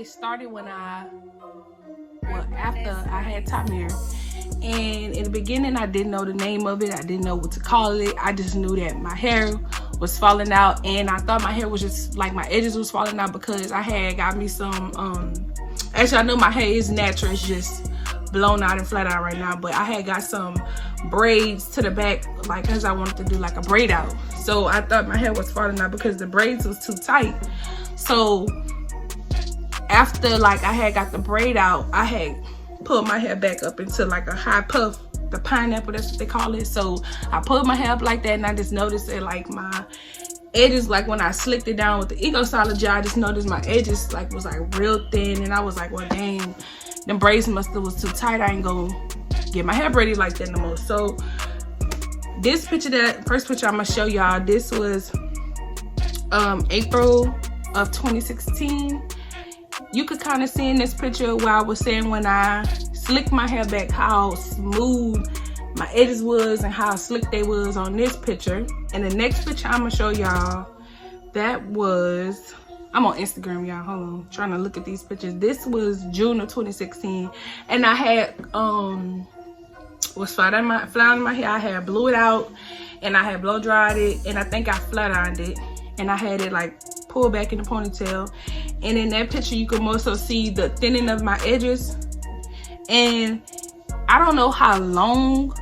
it started when after I had top hair. And in the beginning, I didn't know the name of it. I didn't know what to call it. I just knew that my hair was falling out, and I thought my hair was just like my edges was falling out because I had got me some actually I know my hair is natural, it's just blown out and flat out right now, but I had got some braids to the back, like because I wanted to do like a braid out. So I thought my hair was falling out because the braids was too tight. So after like I had got the braid out, I had pulled my hair back up into like a high puff, the pineapple, that's what they call it. So I pulled my hair up like that, and I just noticed that like my edges, like when I slicked it down with the Ego Solid gel, I just noticed my edges like was like real thin, and I was like, well dang, them braids must have was too tight. I ain't gonna get my hair braided like that no more. So this picture, that first picture I'm gonna show y'all, this was April of 2016. You could kind of see in this picture where I was saying when I slicked my hair back how smooth my edges was and how slick they was on this picture. And the next picture I'm gonna show y'all, that was, I'm on Instagram, y'all, hold on, trying to look at these pictures. This was June of 2016, and I had was flat in my hair. I had blew it out and I had blow dried it, and I think I flat ironed it, and I had it like pulled back in the ponytail. And in that picture you can also see the thinning of my edges, and I don't know how long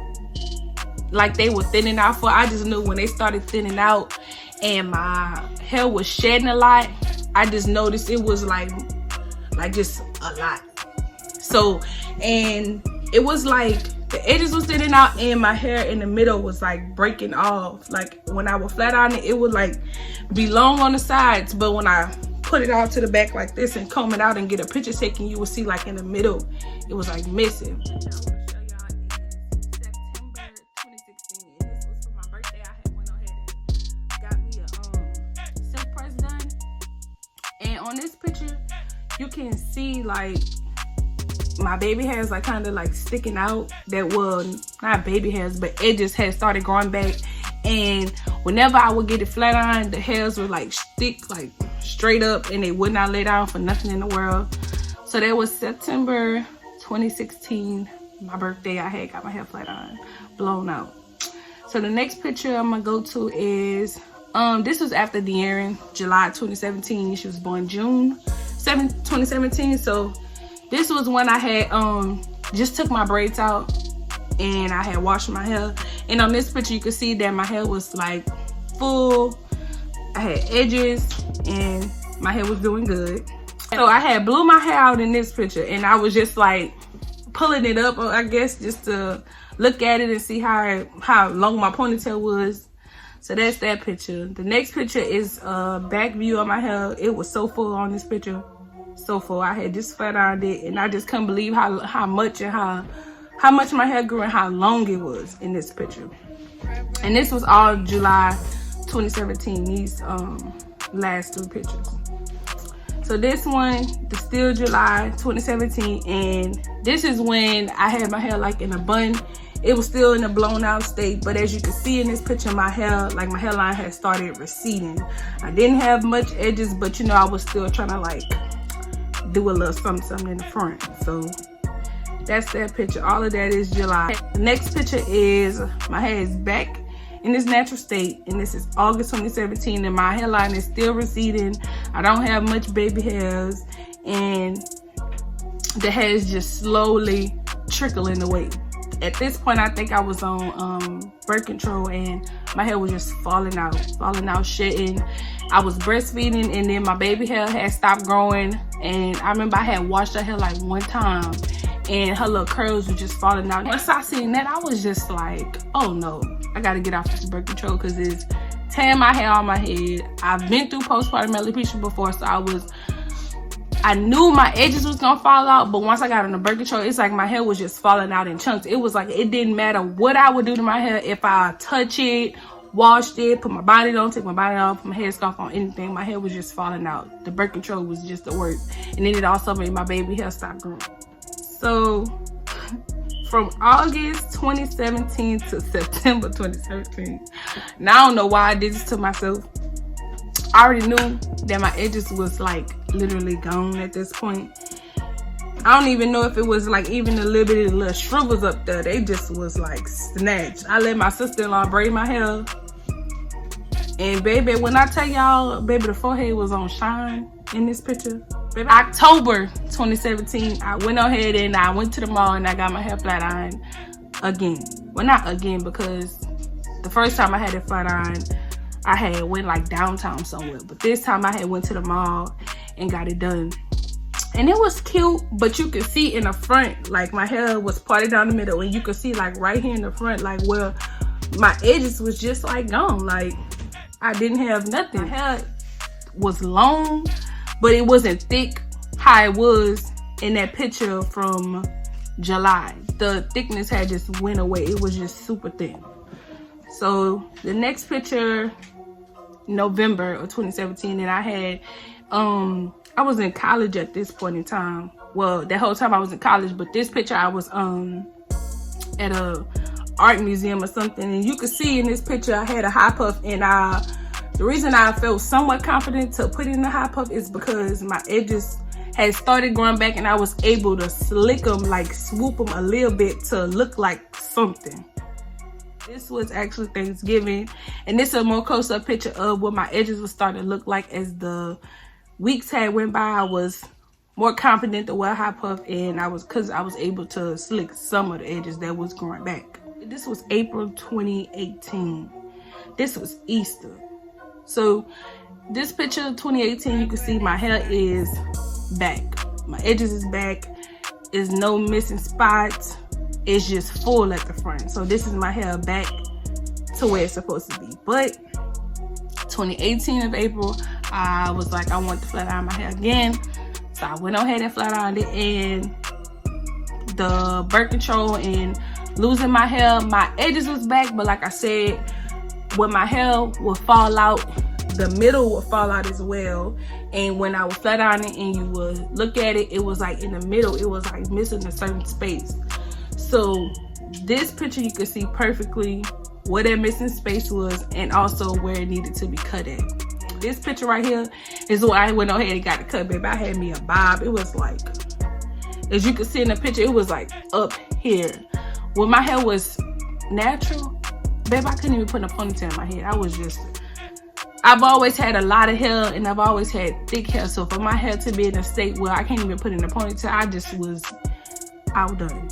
like they were thinning out for. I just knew when they started thinning out and my hair was shedding a lot, I just noticed it was like just a lot. So, and it was like the edges was thinning out and my hair in the middle was like breaking off. Like when I would flat iron it, it would like be long on the sides, but when I put it out to the back like this and comb it out and get a picture taken, you will see like in the middle it was like missing. On this picture you can see like my baby hairs like kind of like sticking out. That was not baby hairs, but edges had started growing back, and whenever I would get it flat ironed, the hairs would like stick like straight up and they would not lay down for nothing in the world. So that was September 2016, my birthday. I had got my hair flat ironed, blown out. So the next picture I'm gonna go to is this was after De'Aaron, July 2017. She was born June 7th, 2017. So this was when I had just took my braids out and I had washed my hair. And on this picture you can see that my hair was like full. I had edges and my hair was doing good. So I had blew my hair out in this picture, and I was just like pulling it up, I guess, just to look at it and see how long my ponytail was. So that's that picture. The next picture is a back view of my hair. It was so full on this picture, so full. I had just flat ironed it, and I just couldn't believe how much and how much my hair grew and how long it was in this picture. And this was all July 2017. These last three pictures. So this one is still July 2017, and this is when I had my hair like in a bun. It was still in a blown out state, but as you can see in this picture, my hair, like my hairline had started receding. I didn't have much edges, but you know, I was still trying to like do a little something in the front. So that's that picture. All of that is July. The next picture is my hair is back in its natural state, and this is August 2017, and my hairline is still receding. I don't have much baby hairs, and the hair is just slowly trickling away. At this point, I think I was on birth control, and my hair was just falling out, shedding. I was breastfeeding, and then my baby hair had stopped growing, and I remember I had washed her hair like one time, and her little curls were just falling out. Once I seen that, I was just like, oh no, I gotta get off this birth control because it's tearing my hair on my head. I've been through postpartum alopecia before, so I knew my edges was gonna fall out, but once I got on the birth control, it's like my hair was just falling out in chunks. It was like it didn't matter what I would do to my hair. If I touch it, washed it, put my bonnet on, take my bonnet off, put my headscarf on, anything, my hair was just falling out. The birth control was just the worst. And then it also made my baby hair stop growing. So from August 2017 to September 2017, now I don't know why I did this to myself. I already knew that my edges was like literally gone at this point. I don't even know if it was like even a little bit of little shrivels up there. They just was like snatched. I let my sister-in-law braid my hair. And baby, when I tell y'all, baby, the forehead was on shine in this picture. Baby, October 2017, I went ahead and I went to the mall and I got my hair flat ironed again. Well, not again, because the first time I had it flat ironed, I had went like downtown somewhere. But this time I had went to the mall and got it done. And it was cute, but you could see in the front, like my hair was parted down the middle, and you could see like right here in the front, like where my edges was just like gone. Like I didn't have nothing. My hair was long, but it wasn't thick how it was in that picture from July. The thickness had just went away. It was just super thin. So the next picture, November of 2017, and I had I was in college at this point in time. Well, that whole time I was in college, but this picture I was at a art museum or something, and you could see in this picture I had a high puff, and the reason I felt somewhat confident to put in the high puff is because my edges had started growing back and I was able to slick them, like swoop them a little bit to look like something. This was actually Thanksgiving, and this is a more close-up picture of what my edges were starting to look like as the weeks had went by. I was more confident to wear high puff, and because I was able to slick some of the edges that was growing back. This was April 2018. This was Easter. So this picture of 2018, you can see my hair is back. My edges is back. There's no missing spots. It's just full at the front. So this is my hair back to where it's supposed to be. But 2018 of April, I was like, I want to flat iron my hair again. So I went ahead and flat ironed it, and the birth control and losing my hair, my edges was back. But like I said, when my hair would fall out, the middle would fall out as well. And when I was flat ironing and you would look at it, it was like in the middle, it was like missing a certain space. So this picture, you can see perfectly where that missing space was and also where it needed to be cut at. This picture right here is where I went ahead and got it cut, baby. I had me a bob. It was like, as you can see in the picture, it was like up here. When my hair was natural, babe, I couldn't even put a ponytail in my head. I've always had a lot of hair, and I've always had thick hair. So for my hair to be in a state where I can't even put in a ponytail, I just was outdone.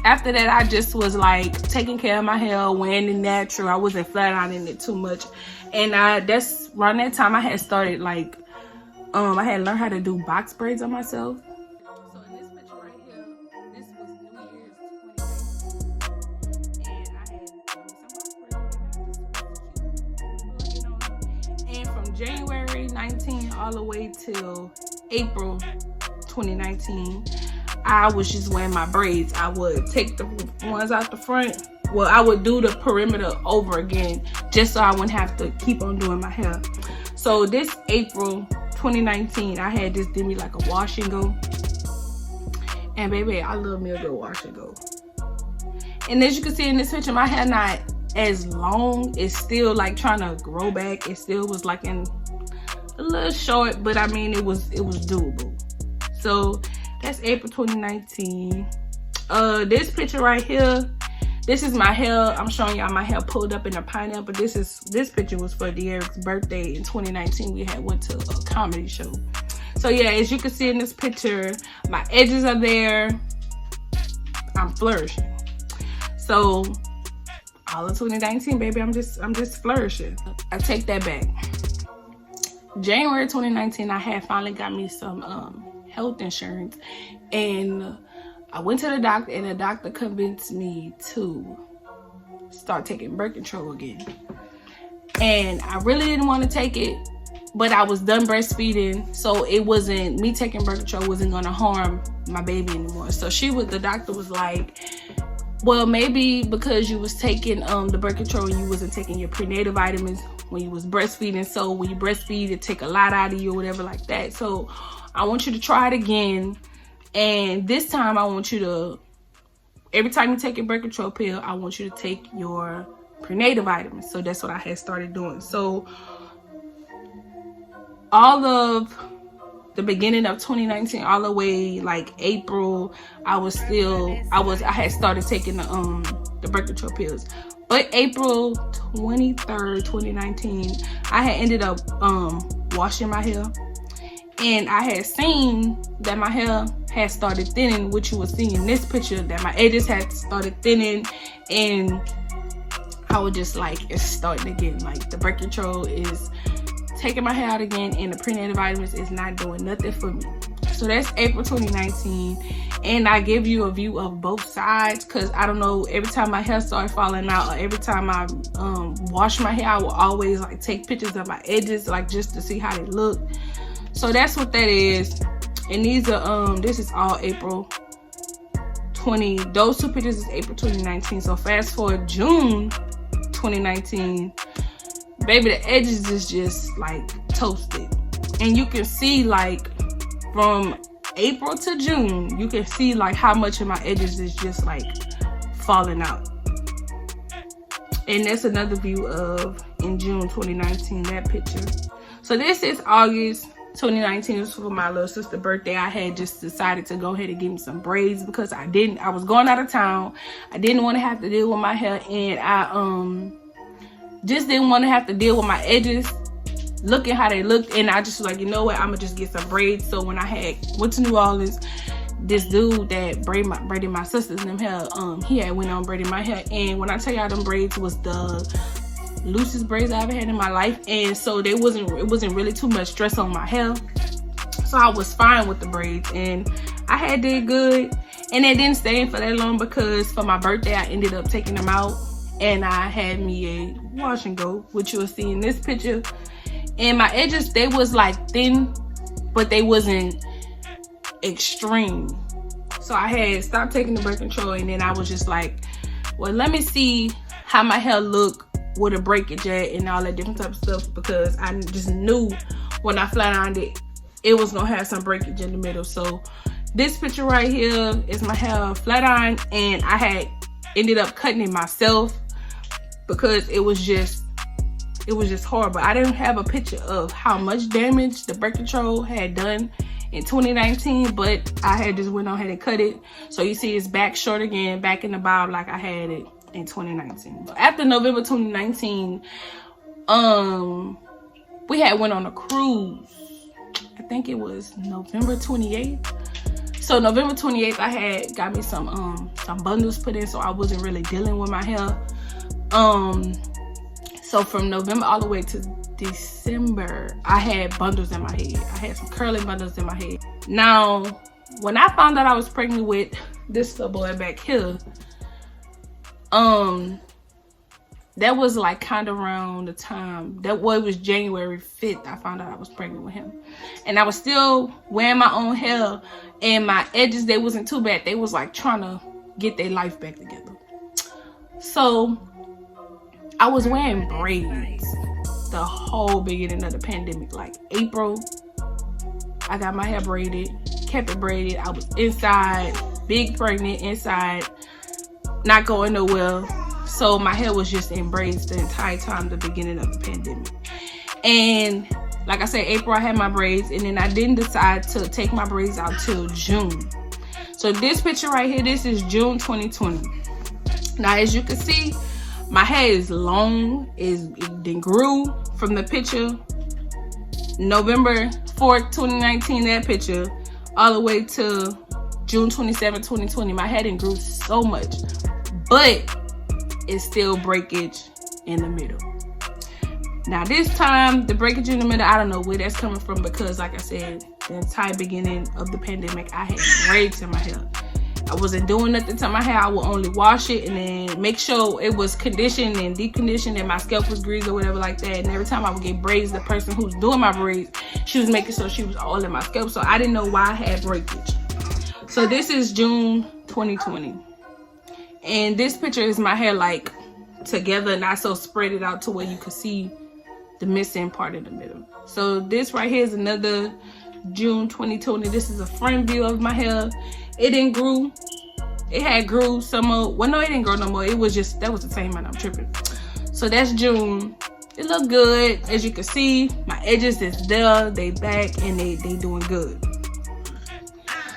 After that, I just was like taking care of my hair, wearing it natural. I wasn't flat ironing it too much. And that's around that time I had started like, I had learned how to do box braids on myself. So in this picture right here, this was New Year's 2019. And I had some box braids. And from January 19 all the way till April 2019, I was just wearing my braids. I would take the ones out the front. Well, I would do the perimeter over again just so I wouldn't have to keep on doing my hair. So this April 2019, I had this did me like a wash and go. And baby, I love me a good wash and go. And as you can see in this picture, my hair not as long. It's still like trying to grow back. It still was like in a little short, but I mean, it was doable. So that's April 2019. This picture right here, this is my hair. I'm showing y'all my hair pulled up in a pineapple. This picture was for De'Eric's birthday in 2019. We had went to a comedy show. So yeah, as you can see in this picture, my edges are there. I'm flourishing. So all of 2019, baby, I'm just flourishing. I take that back. January 2019, I had finally got me some health insurance, and I went to the doctor, and the doctor convinced me to start taking birth control again. And I really didn't want to take it, but I was done breastfeeding, so it wasn't, me taking birth control wasn't going to harm my baby anymore. So the doctor was like, well, maybe because you was taking the birth control and you wasn't taking your prenatal vitamins when you was breastfeeding, so when you breastfeed, it take a lot out of you or whatever like that. So I want you to try it again, and this time I want you to, every time you take your birth control pill, I want you to take your prenatal vitamins. So that's what I had started doing. So all of the beginning of 2019, all the way like April, I had started taking the birth control pills. But April 23rd, 2019, I had ended up washing my hair, and I had seen that my hair had started thinning, which you will see in this picture, that my edges had started thinning, and I was just like, it's starting again. Like, the birth control is taking my hair out again, and the prenatal vitamins is not doing nothing for me. So that's April 2019, and I give you a view of both sides, because I don't know, every time my hair started falling out, or every time I wash my hair, I will always like take pictures of my edges, like just to see how they look. So that's what that is. And these are this is all April 20, those two pictures is April 2019. So fast forward June 2019, baby, the edges is just like toasted, and you can see like from April to June, you can see like how much of my edges is just like falling out. And that's another view of in June 2019, that picture. So this is August 2019. This was for my little sister's birthday. I had just decided to go ahead and give me some braids, because I was going out of town. I didn't want to have to deal with my hair, and I just didn't want to have to deal with my edges looking how they looked. And I just was like, you know what, I'm gonna just get some braids. So when I went to New Orleans, this dude that braided my sister's them hair, he had went on braiding my hair, and when I tell y'all, them braids was the loosest braids I ever had in my life. And so it wasn't really too much stress on my hair, so I was fine with the braids, and I did good. And it didn't stay in for that long, because for my birthday I ended up taking them out, and I had me a wash and go, which you'll see in this picture. And my edges, they was like thin, but they wasn't extreme. So I had stopped taking the birth control, and then I was just like, well, let me see how my hair look with a breakage at and all that different type of stuff, because I just knew when I flat ironed it, it was gonna have some breakage in the middle. So this picture right here is my hair flat ironed, and I had ended up cutting it myself because it was just horrible. I didn't have a picture of how much damage the birth control had done in 2019, but I had just went on ahead and cut it. So you see it's back short again, back in the bob like I had it in 2019. So after November 2019, we had went on a cruise. I think it was November 28th. So November 28th, I had got me some bundles put in, so I wasn't really dealing with my hair. So from November all the way to December, I had bundles in my head. I had some curly bundles in my head. Now, when I found out I was pregnant with this little boy back here, that was like kind of around the time that it was January 5th, I found out I was pregnant with him. And I was still wearing my own hair, and my edges, they wasn't too bad. They was like trying to get their life back together. So I was wearing braids the whole beginning of the pandemic. Like April, I got my hair braided, kept it braided. I was inside, big pregnant, inside, not going nowhere. So my hair was just in braids the entire time, the beginning of the pandemic. And like I said, April I had my braids, and then I didn't decide to take my braids out till June. So this picture right here, this is June 2020. Now as you can see, my hair is long, it then grew from the picture November 4th, 2019, that picture, all the way to June 27, 2020. My hair didn't grew so much, but it's still breakage in the middle. Now this time, the breakage in the middle, I don't know where that's coming from, because like I said, the entire beginning of the pandemic, I had braids in my hair. I wasn't doing nothing to my hair. I would only wash it and then make sure it was conditioned and deep conditioned and my scalp was greased or whatever like that. And every time I would get braids, the person who was doing my braids, she was making sure she was all in my scalp. So I didn't know why I had breakage. So this is June 2020. And this picture is my hair like together, not so spread it out to where you could see the missing part in the middle. So this right here is another June 2020. This is a front view of my hair. It didn't grew. It had grew some more. Well, no, it didn't grow no more. It was just, that was the same amount. I'm tripping. So that's June it look good. As you can see, my edges is there, they back, and they doing good.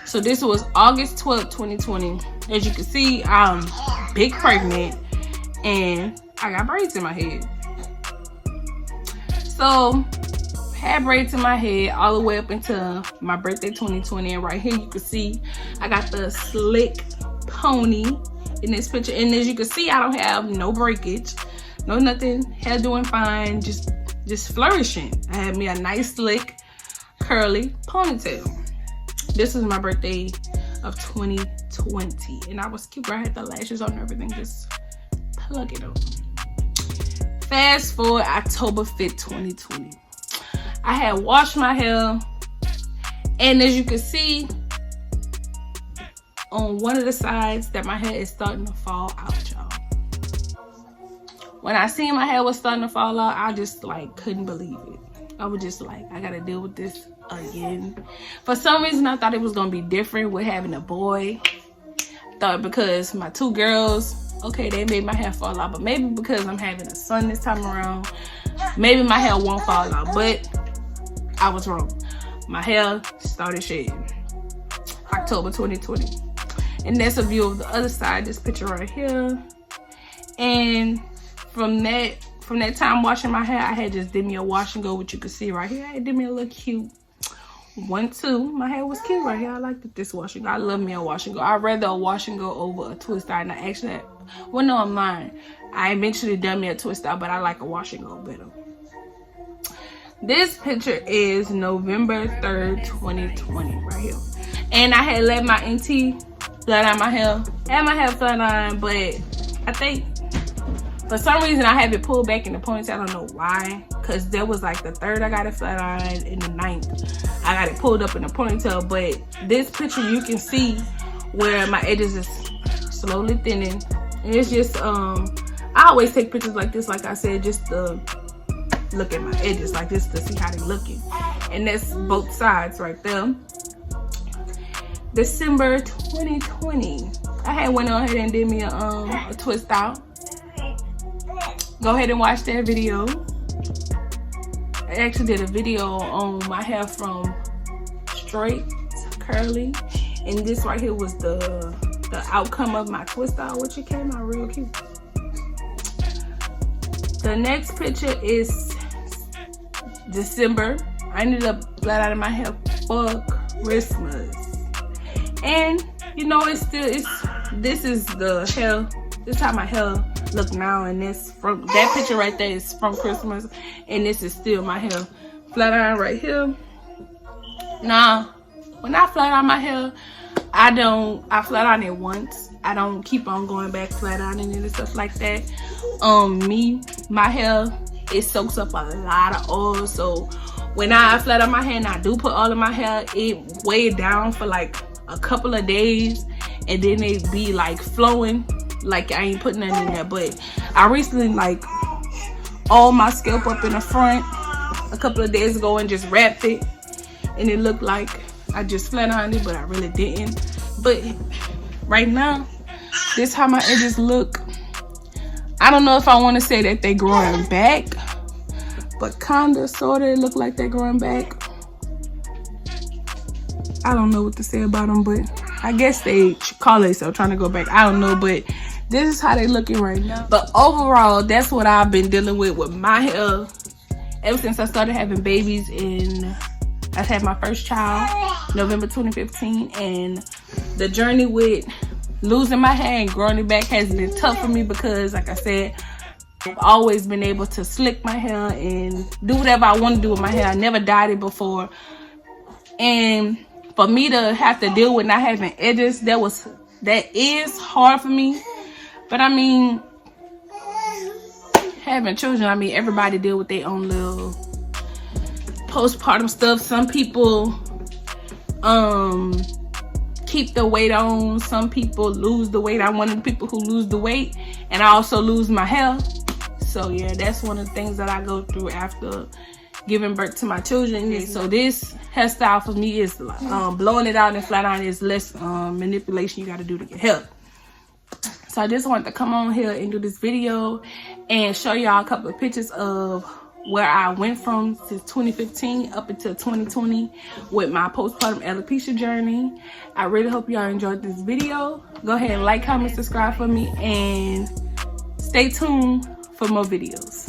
So this was August 12th, 2020. As you can see, I'm big pregnant and I got braids in my head. So had braids in my head all the way up until my birthday 2020, and right here you can see I got the slick pony in this picture. And as you can see, I don't have no breakage, no nothing. Hair doing fine, just flourishing. I had me a nice slick curly ponytail. This was my birthday of 2020, and I was cute. I had the lashes on and everything, just plug it on. Fast forward October 5th, 2020. I had washed my hair, and as you can see on one of the sides that my hair is starting to fall out, y'all. When I seen my hair was starting to fall out, I just like couldn't believe it. I was just like, I gotta deal with this again. For some reason, I thought it was gonna be different with having a boy. I thought because my two girls, okay, they made my hair fall out, but maybe because I'm having a son this time around, maybe my hair won't fall out. But I was wrong. My hair started shedding October 2020. And that's a view of the other side, this picture right here. And from that time washing my hair, I had just did me a wash and go, which you can see right here. I did me a little cute 1-2. My hair was cute right here. I liked this wash and go. I love me a wash and go. I'd rather a wash and go over a twist out. And I actually, well, no, I'm lying. I eventually done me a twist out, but I like a wash and go better. This picture is November 3rd, 2020 right here. And I had let my NT flat iron my hair. I had my hair flat iron, but I think for some reason I have it pulled back in the ponytail. I don't know why. Because there was like the 3rd I got it flat ironed, and the 9th I got it pulled up in the ponytail. But this picture you can see where my edges is slowly thinning. And it's just, I always take pictures like this, like I said, just to look at my edges, like this, to see how they looking. And that's both sides right there. December 2020. I had went on ahead and did me a twist out. Go ahead and watch that video. I actually did a video on my hair from straight to curly, and this right here was the outcome of my twist out, which it came out real cute. The next picture is December. I ended up flat out of my hair for Christmas, and you know, this is the hair. This is how my hair look now, and this from that picture right there is from Christmas, and this is still my hair flat iron right here. Now, when I flat iron my hair, I flat iron it once. I don't keep on going back flat ironing it and stuff like that. My hair, it soaks up a lot of oil, so when I flat iron my hair and I do put all of my hair, it weigh down for like a couple of days, and then it be like flowing like I ain't putting nothing in there. But I recently like all my scalp up in the front a couple of days ago and just wrapped it, and it looked like I just flat ironed it, but I really didn't. But right now, this is how my edges look. I don't know if I want to say that they growing back, but kinda sorta it look like they're growing back. I don't know what to say about them, but I guess they call themselves trying to go back. I don't know, but this is how they looking right now. But overall, that's what I've been dealing with my hair ever since I started having babies. I had my first child November 2015, and the journey with losing my hair and growing it back has been tough for me because, like I said, I've always been able to slick my hair and do whatever I want to do with my hair. I never dyed it before, and for me to have to deal with not having edges, that is hard for me. But I mean, having children, I mean, everybody deal with their own little postpartum stuff. Some people keep the weight on, some people lose the weight. I'm one of the people who lose the weight, and I also lose my hair. So yeah, that's one of the things that I go through after giving birth to my children. So this hairstyle for me is blowing it out and flat iron is less manipulation you got to do to get hair. So I just wanted to come on here and do this video and show y'all a couple of pictures of where I went from since 2015 up until 2020 with my postpartum alopecia journey. I really hope y'all enjoyed this video. Go ahead and like, comment, subscribe for me, and stay tuned for more videos.